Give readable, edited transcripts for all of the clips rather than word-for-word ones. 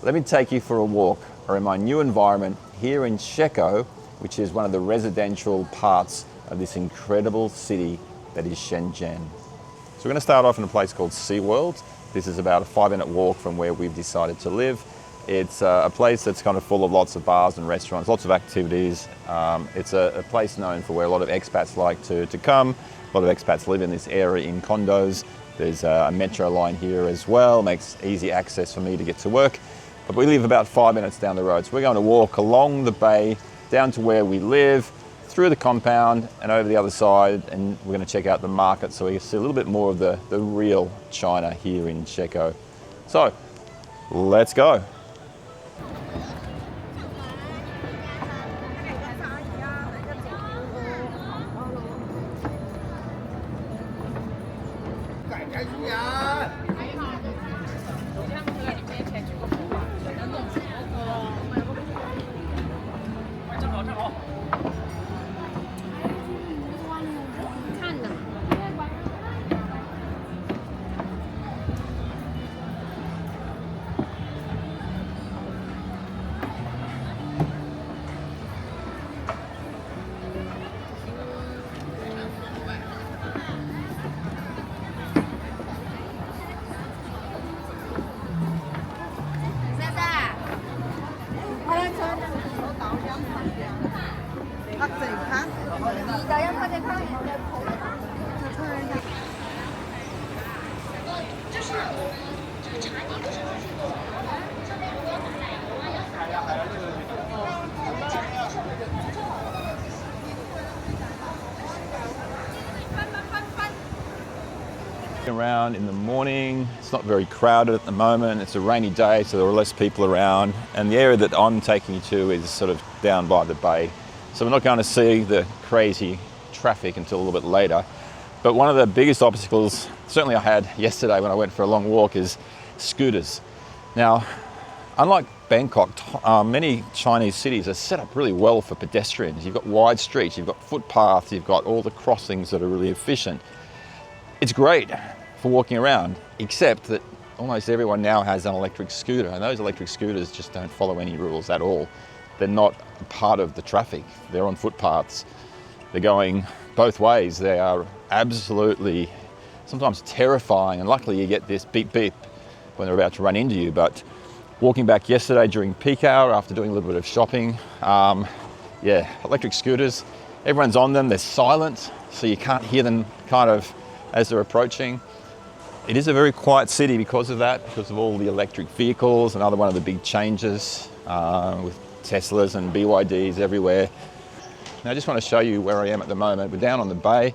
Let me take you for a walk around my new environment here in Shekou, which is one of the residential parts of this incredible city that is Shenzhen. So we're going to start off in a place called SeaWorld. This is about a 5-minute walk from where we've decided to live. It's a place that's kind of full of lots of bars and restaurants, lots of activities. It's a place known for where a lot of expats like to come. A lot of expats live in this area in condos. There's a metro line here as well, makes easy access for me to get to work. But we live about 5 minutes down the road. So we're going to walk along the bay, down to where we live, through the compound and over the other side, and we're going to check out the market so we can see a little bit more of the real China here in Shekou. So, let's go. Around in the morning, it's not very crowded at the moment. It's a rainy day, so there are less people around, and the area that I'm taking you to is sort of down by the bay, so we're not going to see the crazy traffic until a little bit later. But one of the biggest obstacles, certainly I had yesterday when I went for a long walk, is scooters. Now, unlike Bangkok, many Chinese cities are set up really well for pedestrians. You've got wide streets, you've got footpaths, you've got all the crossings that are really efficient. It's great for walking around, except that almost everyone now has an electric scooter, and those electric scooters just don't follow any rules at all. They're not a part of the traffic. They're on footpaths. They're going both ways. They are absolutely, sometimes terrifying, and luckily you get this beep beep when they're about to run into you. But walking back yesterday during peak hour after doing a little bit of shopping, electric scooters, everyone's on them, they're silent, so you can't hear them kind of as they're approaching. It is a very quiet city because of that, because of all the electric vehicles. Another one of the big changes with Teslas and BYDs everywhere. Now I just want to show you where I am at the moment. We're down on the bay,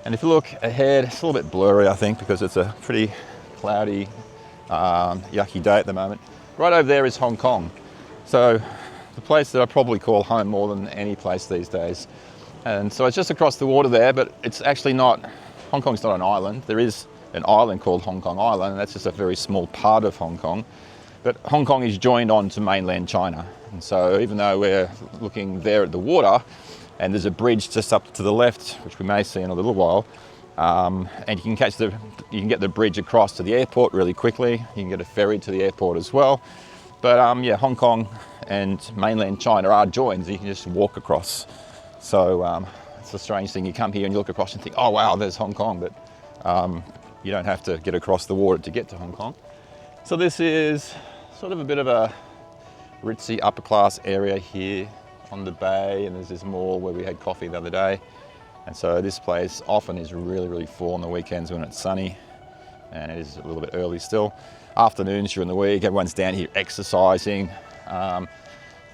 and if you look ahead, it's a little bit blurry I think because it's a pretty cloudy, yucky day at the moment. Right over there is Hong Kong. So the place that I probably call home more than any place these days. And so it's just across the water there, but it's actually not, Hong Kong's not an island. There is an island called Hong Kong Island, and that's just a very small part of Hong Kong. But Hong Kong is joined on to mainland China. And so even though we're looking there at the water, and there's a bridge just up to the left, which we may see in a little while, and you can get the bridge across to the airport really quickly. You can get a ferry to the airport as well. But Hong Kong and mainland China are joined, so you can just walk across. So it's a strange thing. You come here and you look across and think, oh wow, there's Hong Kong, but you don't have to get across the water to get to Hong Kong. So this is sort of a bit of a ritzy upper class area here on the bay, and there's this mall where we had coffee the other day. And so this place often is really, really full on the weekends when it's sunny, and it is a little bit early still. Afternoons during the week, everyone's down here exercising.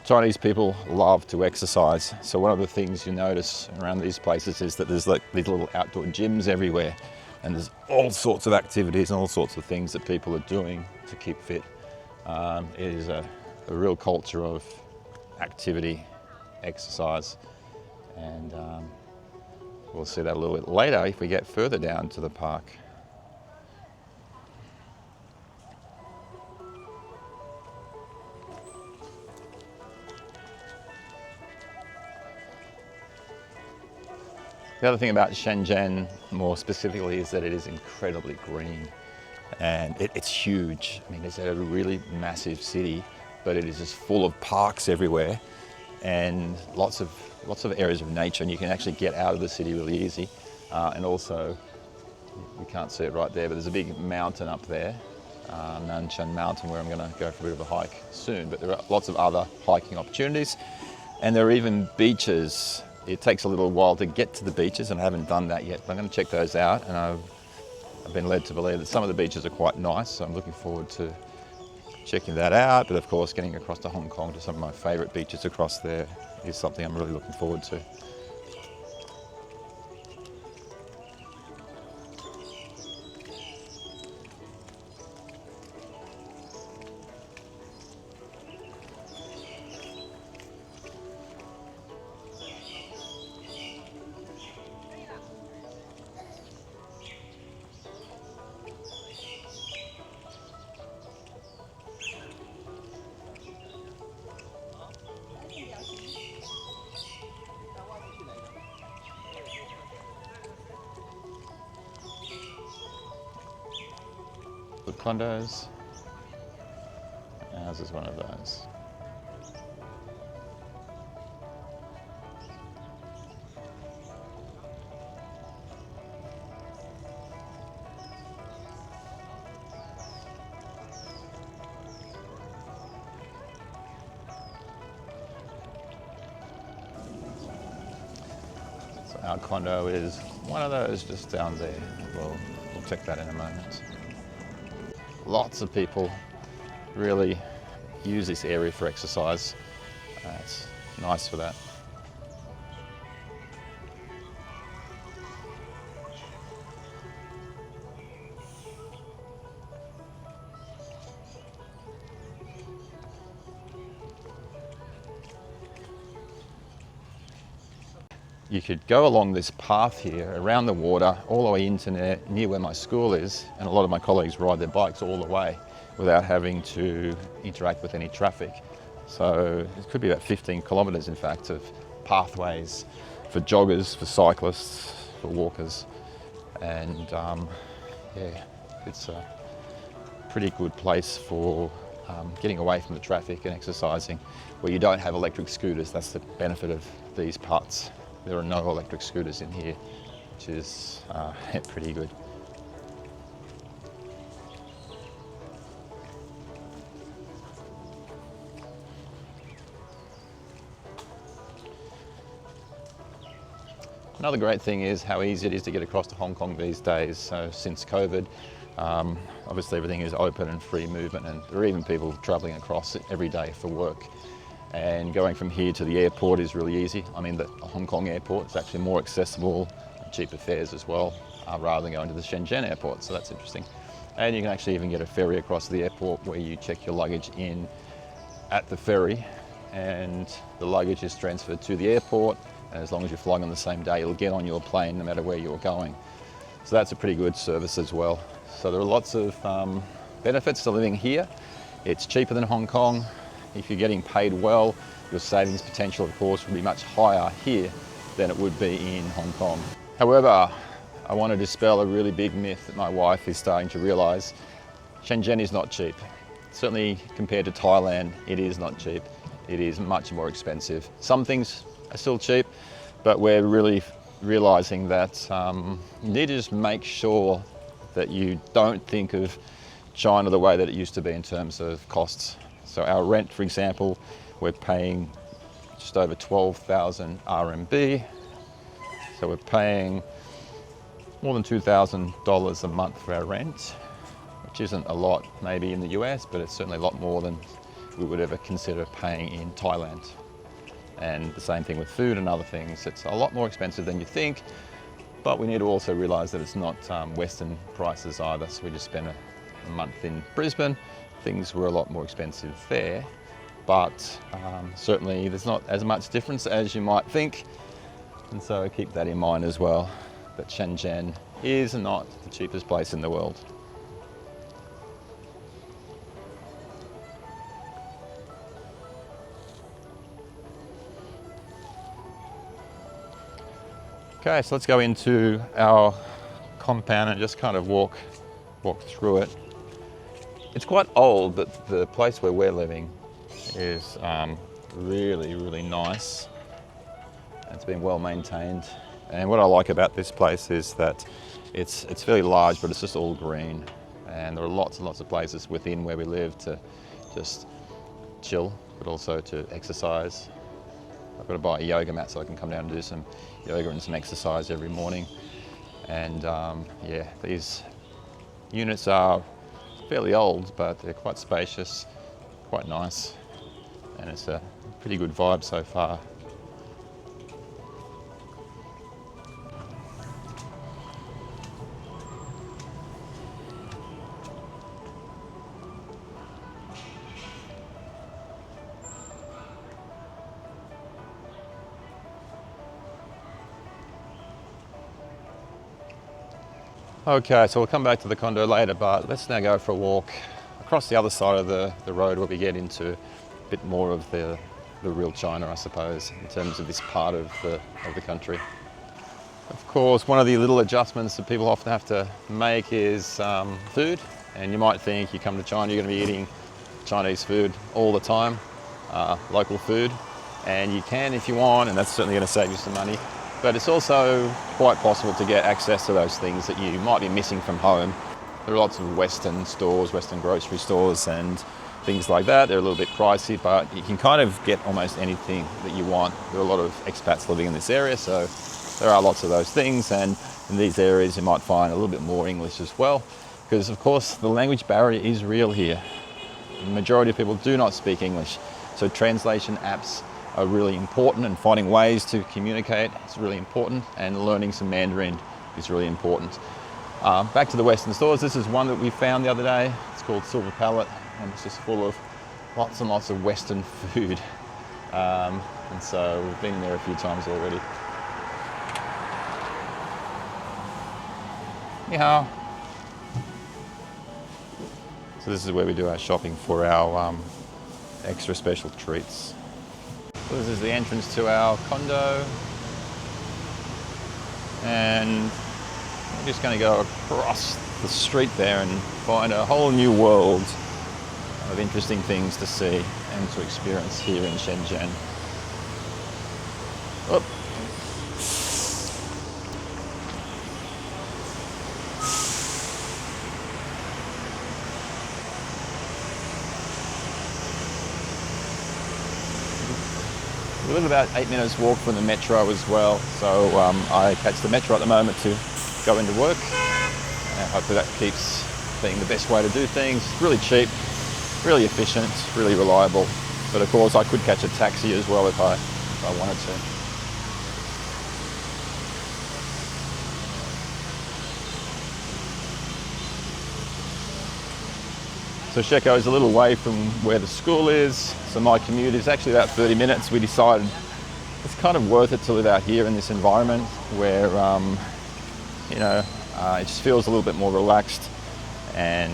Chinese people love to exercise. So one of the things you notice around these places is that there's like these little outdoor gyms everywhere, and there's all sorts of activities and all sorts of things that people are doing to keep fit. It is a real culture of activity, exercise, and we'll see that a little bit later if we get further down to the park. The other thing about Shenzhen more specifically is that it is incredibly green. and it's huge. I mean, it's a really massive city, but it is just full of parks everywhere and lots of areas of nature, and you can actually get out of the city really easy. And also, you can't see it right there, but there's a big mountain up there, Nanshan Mountain, where I'm going to go for a bit of a hike soon. But there are lots of other hiking opportunities, and there are even beaches. It takes a little while to get to the beaches, and I haven't done that yet, but I'm going to check those out. And I've been led to believe that some of the beaches are quite nice, so I'm looking forward to checking that out. But of course, getting across to Hong Kong to some of my favourite beaches across there is something I'm really looking forward to. The condos. Ours is one of those. So our condo is one of those just down there. We'll check that in a moment. Lots of people really use this area for exercise. It's nice for that. You could go along this path here around the water all the way into near where my school is, and a lot of my colleagues ride their bikes all the way without having to interact with any traffic. So it could be about 15 kilometres in fact of pathways for joggers, for cyclists, for walkers, and yeah, it's a pretty good place for getting away from the traffic and exercising where you don't have electric scooters. That's the benefit of these parts. There are no electric scooters in here, which is pretty good. Another great thing is how easy it is to get across to Hong Kong these days. So since COVID, obviously everything is open and free movement, and there are even people travelling across every day for work. And going from here to the airport is really easy. I mean, the Hong Kong airport is actually more accessible and cheaper fares as well, rather than going to the Shenzhen airport, so that's interesting. And you can actually even get a ferry across the airport where you check your luggage in at the ferry, and the luggage is transferred to the airport, and as long as you're flying on the same day, it'll get on your plane no matter where you're going. So that's a pretty good service as well. So there are lots of benefits to living here. It's cheaper than Hong Kong. If you're getting paid well, your savings potential, of course, will be much higher here than it would be in Hong Kong. However, I want to dispel a really big myth that my wife is starting to realise. Shenzhen is not cheap. Certainly compared to Thailand, it is not cheap. It is much more expensive. Some things are still cheap, but we're really realising that you need to just make sure that you don't think of China the way that it used to be in terms of costs. So our rent, for example, we're paying just over 12,000 RMB. So we're paying more than $2,000 a month for our rent, which isn't a lot maybe in the US, but it's certainly a lot more than we would ever consider paying in Thailand. And the same thing with food and other things. It's a lot more expensive than you think, but we need to also realise that it's not Western prices either. So we just spent a month in Brisbane. Things were a lot more expensive there, but certainly there's not as much difference as you might think, and so keep that in mind as well, that Shenzhen is not the cheapest place in the world. Okay, so let's go into our compound and just kind of walk through it. It's quite old, but the place where we're living is really, really nice. It's been well maintained. And what I like about this place is that it's fairly large, but it's just all green. And there are lots and lots of places within where we live to just chill, but also to exercise. I've got to buy a yoga mat so I can come down and do some yoga and some exercise every morning. And yeah, these units are fairly old, but they're quite spacious, quite nice, and it's a pretty good vibe so far. Okay, so we'll come back to the condo later, but let's now go for a walk across the other side of the road where we get into a bit more of the real China, I suppose, in terms of this part of the country. Of course, one of the little adjustments that people often have to make is food. And you might think you come to China, you're going to be eating Chinese food all the time, local food. And you can if you want, and that's certainly going to save you some money. But it's also quite possible to get access to those things that you might be missing from home. There are lots of Western stores, Western grocery stores and things like that. They're a little bit pricey, but you can kind of get almost anything that you want. There are a lot of expats living in this area, so there are lots of those things. And in these areas, you might find a little bit more English as well, because of course the language barrier is real here. The majority of people do not speak English, so translation apps are really important, and finding ways to communicate is really important, and learning some Mandarin is really important. Back to the Western stores, this is one that we found the other day. It's called Silver Palette, and it's just full of lots and lots of Western food. And so we've been there a few times already. Ni hao. So this is where we do our shopping for our extra special treats. So this is the entrance to our condo, and we're just going to go across the street there and find a whole new world of interesting things to see and to experience here in Shenzhen. Oop. We live about 8 minutes walk from the metro as well, so I catch the metro at the moment to go into work, and hopefully that keeps being the best way to do things. Really cheap, really efficient, really reliable, but of course I could catch a taxi as well if I wanted to. So Shekou is a little away from where the school is, so my commute is actually about 30 minutes. We decided it's kind of worth it to live out here in this environment where, it just feels a little bit more relaxed and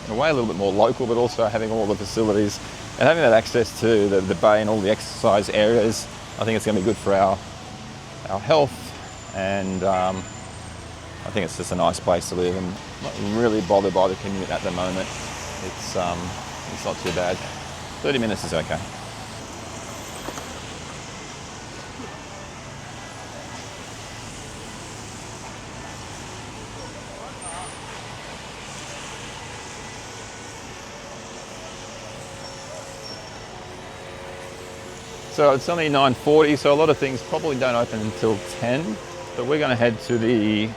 in a way a little bit more local, but also having all the facilities and having that access to the bay and all the exercise areas. I think it's going to be good for our health, and I think it's just a nice place to live, and I'm not really bothered by the commute at the moment. It's not too bad. 30 minutes is okay. So it's only 9:40, so a lot of things probably don't open until 10, but we're going to head to the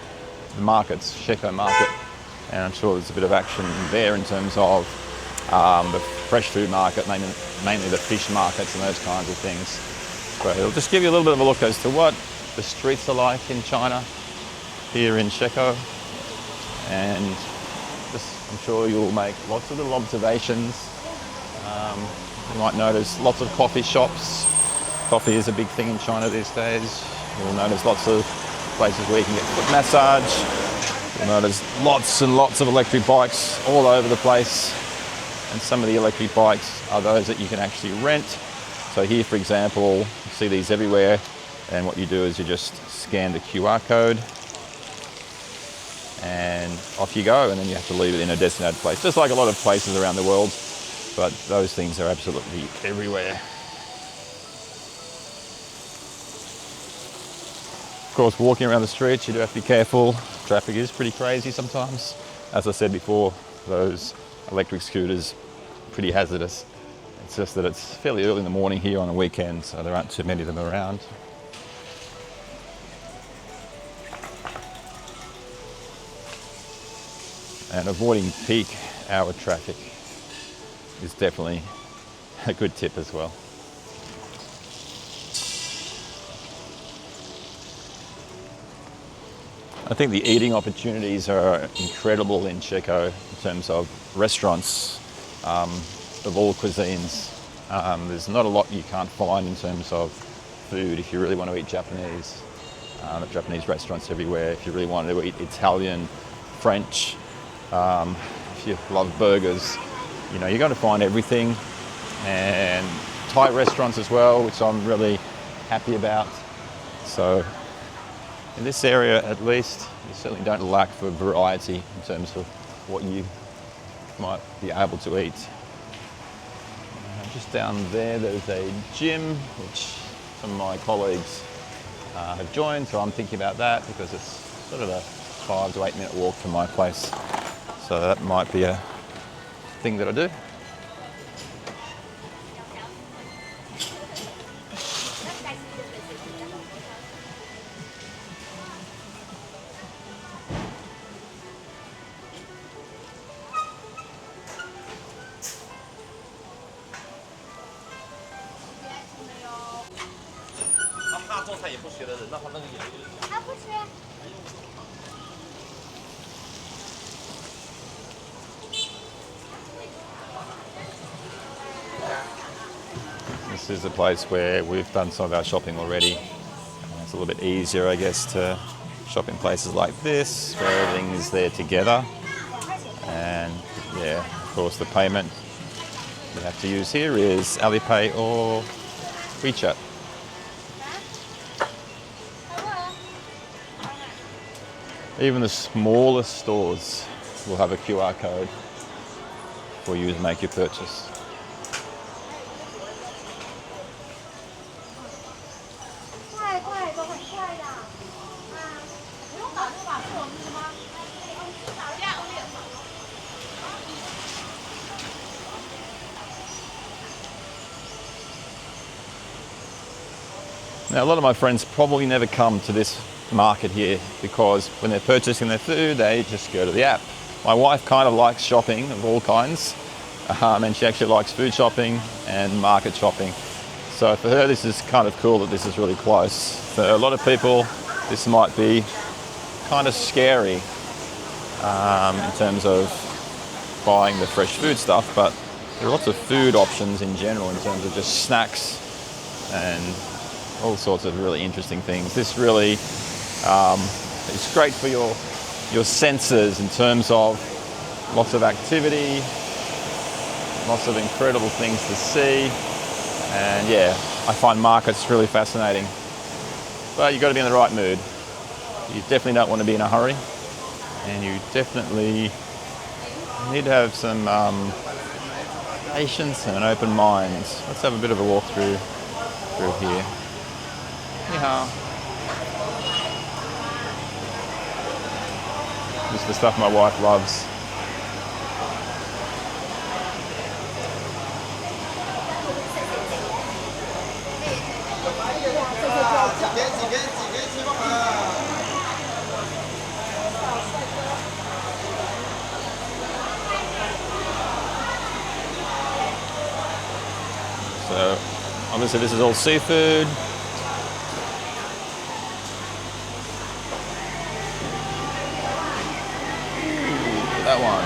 markets, Shekou market, and I'm sure there's a bit of action there in terms of the fresh food market, mainly the fish markets and those kinds of things. But it'll just give you a little bit of a look as to what the streets are like in China, here in Shekou, and I'm sure you'll make lots of little observations. You might notice lots of coffee shops. Coffee is a big thing in China these days. You'll notice lots of places where you can get foot massage. You'll notice lots and lots of electric bikes all over the place. And some of the electric bikes are those that you can actually rent. So here, for example, you see these everywhere. And what you do is you just scan the QR code and off you go, and then you have to leave it in a designated place, just like a lot of places around the world, but those things are absolutely everywhere. Of course, walking around the streets, you do have to be careful. Traffic is pretty crazy sometimes. As I said before, those electric scooters, pretty hazardous. It's just that it's fairly early in the morning here on a weekend, so there aren't too many of them around. And avoiding peak hour traffic is definitely a good tip as well. I think the eating opportunities are incredible in Shekou in terms of restaurants of all cuisines. There's not a lot you can't find in terms of food if you really want to eat Japanese. Japanese restaurants everywhere. If you really want to eat Italian, French, if you love burgers, you know, you're going to find everything. And Thai restaurants as well, which I'm really happy about. So in this area, at least, you certainly don't lack for variety in terms of what you might be able to eat. Just down there, there's a gym, which some of my colleagues have joined, so I'm thinking about that because it's sort of a 5 to 8 minute walk from my place. So that might be a thing that I do. This is a place where we've done some of our shopping already. It's a little bit easier, I guess, to shop in places like this, where everything is there together. And yeah, of course, the payment we have to use here is Alipay or WeChat. Even the smallest stores will have a QR code for you to make your purchase. Now, a lot of my friends probably never come to this market here because when they're purchasing their food, they just go to the app. My wife kind of likes shopping of all kinds, and she actually likes food shopping and market shopping. So for her, this is kind of cool that this is really close. For a lot of people, this might be kind of scary in terms of buying the fresh food stuff, but there are lots of food options in general in terms of just snacks and all sorts of really interesting things. This really is great for your senses in terms of lots of activity, lots of incredible things to see, and yeah, I find markets really fascinating. But you've got to be in the right mood. You definitely don't want to be in a hurry, and you definitely need to have some patience and an open mind. Let's have a bit of a walk through here. This is the stuff my wife loves. So obviously this is all seafood. That one.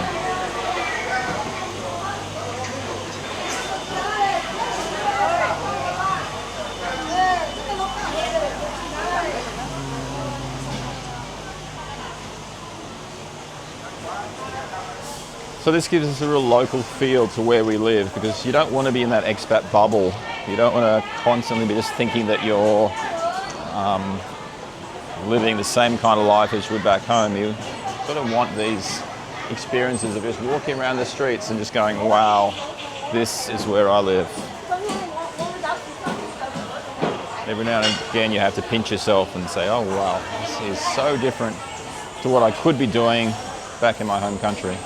So this gives us a real local feel to where we live, because you don't want to be in that expat bubble. You don't want to constantly be just thinking that you're living the same kind of life as you would back home. You sort of want these experiences of just walking around the streets and just going, wow, this is where I live. Every now and again you have to pinch yourself and say, oh wow, this is so different to what I could be doing back in my home country.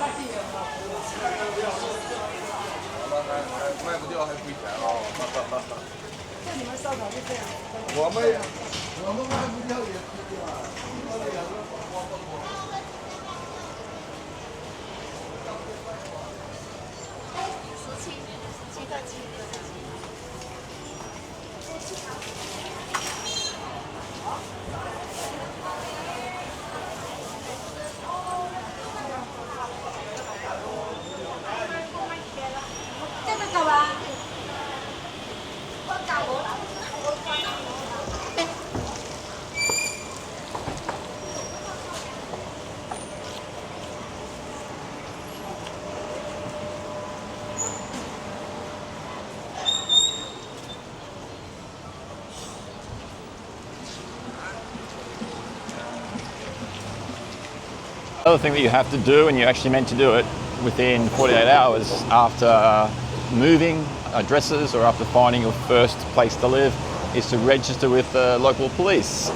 The other thing that you have to do, and you're actually meant to do it within 48 hours after moving addresses or after finding your first place to live, is to register with the local police.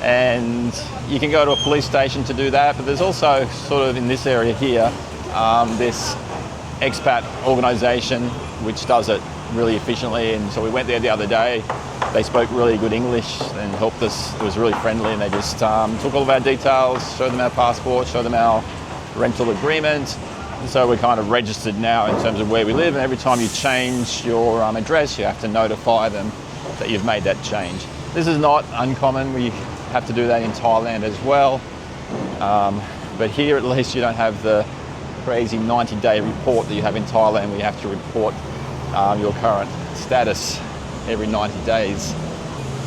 And you can go to a police station to do that, but there's also sort of in this area here, this expat organisation which does it really efficiently. And so we went there the other day. They spoke really good English and helped us. It was really friendly, and they just took all of our details, showed them our passport, showed them our rental agreement. And so we're kind of registered now in terms of where we live, and every time you change your address, you have to notify them that you've made that change. This is not uncommon. We have to do that in Thailand as well. But here at least you don't have the crazy 90-day report that you have in Thailand, where you have to report your current status every 90 days.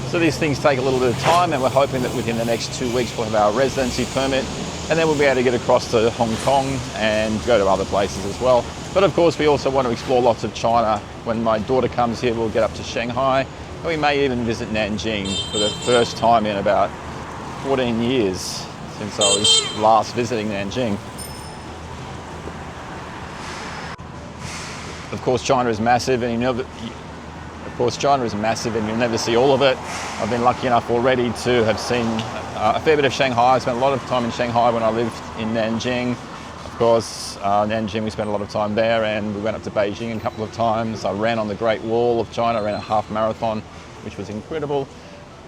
So these things take a little bit of time, and we're hoping that within the next 2 weeks we'll have our residency permit, and then we'll be able to get across to Hong Kong and go to other places as well. But of course we also want to explore lots of China. When my daughter comes here, we'll get up to Shanghai, and we may even visit Nanjing for the first time in about 14 years since I was last visiting Nanjing. Of course China is massive, and you'll never see all of it. I've been lucky enough already to have seen a fair bit of Shanghai. I spent a lot of time in Shanghai when I lived in Nanjing. Of course, Nanjing, we spent a lot of time there, and we went up to Beijing a couple of times. I ran on the Great Wall of China, ran a half marathon, which was incredible.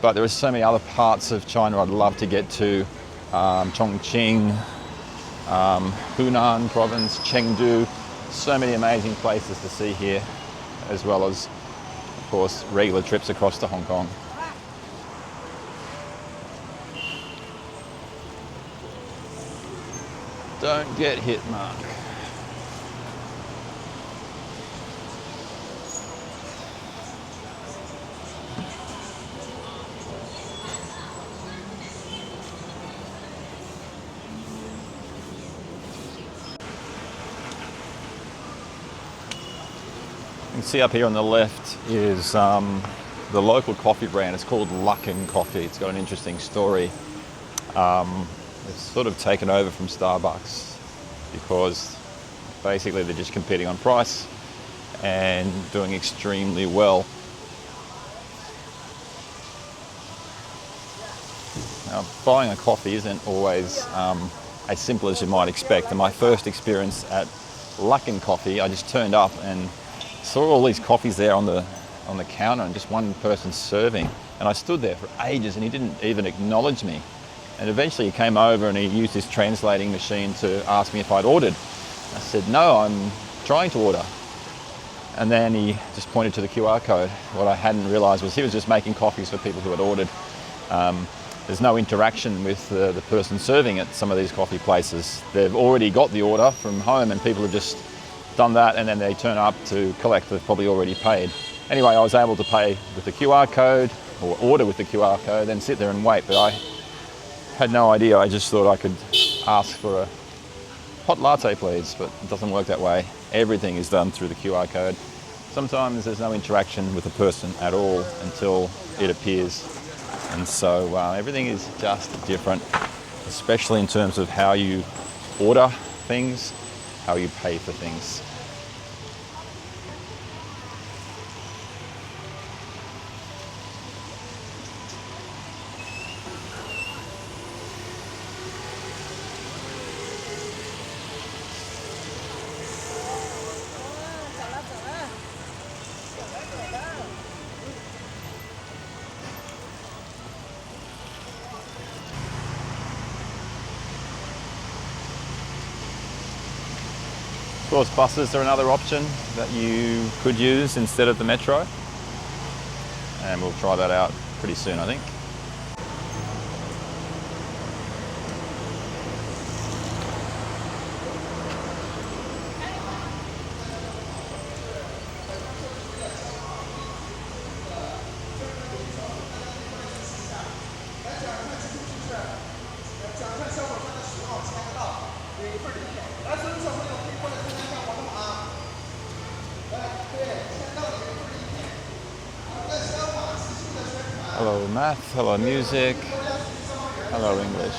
But there are so many other parts of China I'd love to get to. Chongqing, Hunan province, Chengdu. So many amazing places to see here, as well as, of course, regular trips across to Hong Kong. Don't get hit, Mark. You can see up here on the left is the local coffee brand. It's called Luckin Coffee. It's got an interesting story. It's sort of taken over from Starbucks because basically they're just competing on price and doing extremely well. Now, buying a coffee isn't always as simple as you might expect. And my first experience at Luckin Coffee, I just turned up and saw all these coffees there on the counter, and just one person serving, and I stood there for ages and he didn't even acknowledge me. And eventually he came over and he used his translating machine to ask me if I'd ordered. I said, no, I'm trying to order. And then he just pointed to the QR code. What I hadn't realised was he was just making coffees for people who had ordered. There's no interaction with the person serving at some of these coffee places. They've already got the order from home, and people have just done that, and then they turn up to collect. They've probably already paid. Anyway, I was able to pay with the QR code, or order with the QR code, then sit there and wait. But I had no idea. I just thought I could ask for a hot latte, please, but it doesn't work that way. Everything is done through the QR code. Sometimes there's no interaction with a person at all until it appears. And so everything is just different especially in terms of how you order things, how you pay for things. Of course, buses are another option that you could use instead of the metro, and we'll try that out pretty soon, I think. Hello math, hello music, hello English.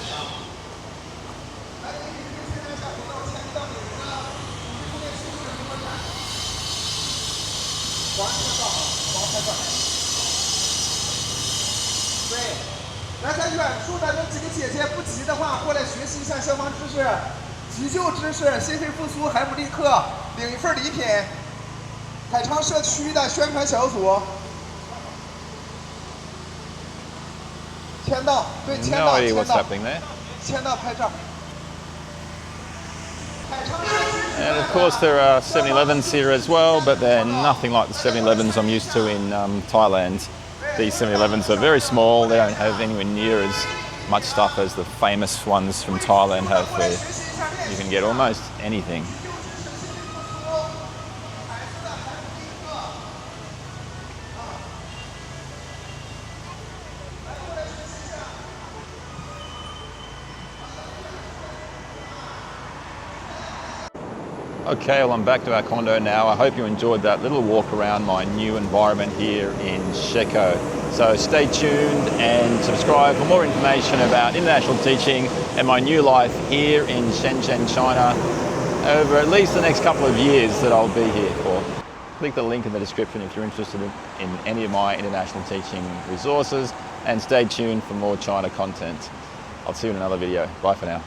No idea what's happening there. And of course there are 7-Elevens here as well, but they're nothing like the 7-Elevens I'm used to in Thailand. These 7-Elevens are very small, they don't have anywhere near as much stuff as the famous ones from Thailand have there. You can get almost anything. Okay, well I'm back to our condo now. I hope you enjoyed that little walk around my new environment here in Shekou. So stay tuned and subscribe for more information about international teaching and my new life here in Shenzhen, China over at least the next couple of years that I'll be here for. Click the link in the description if you're interested in any of my international teaching resources, and stay tuned for more China content. I'll see you in another video. Bye for now.